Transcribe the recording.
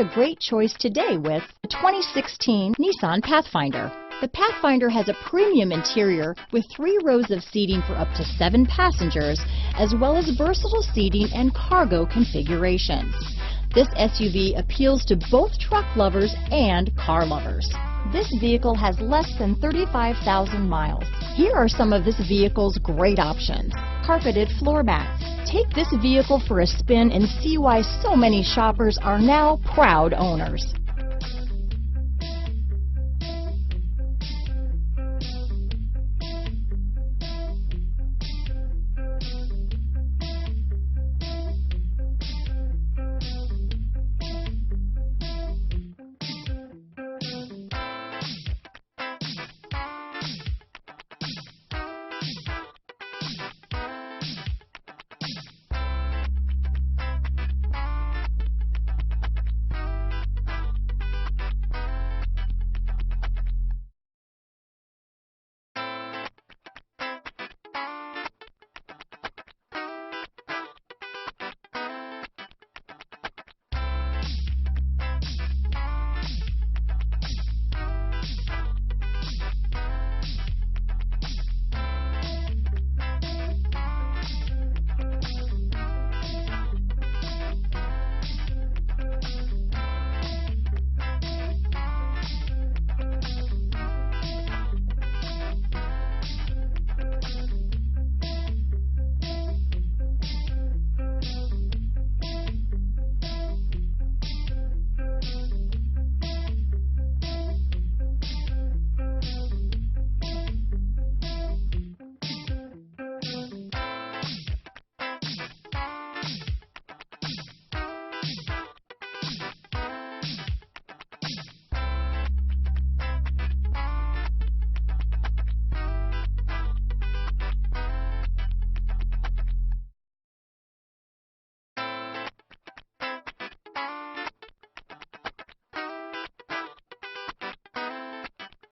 a great choice today with the 2016 Nissan Pathfinder. The Pathfinder has a premium interior with 3 rows of seating for up to 7 passengers, as well as versatile seating and cargo configurations. This SUV appeals to both truck lovers and car lovers. This vehicle has less than 35,000 miles. Here are some of this vehicle's great options: carpeted floor mats. Take this vehicle for a spin and see why so many shoppers are now proud owners.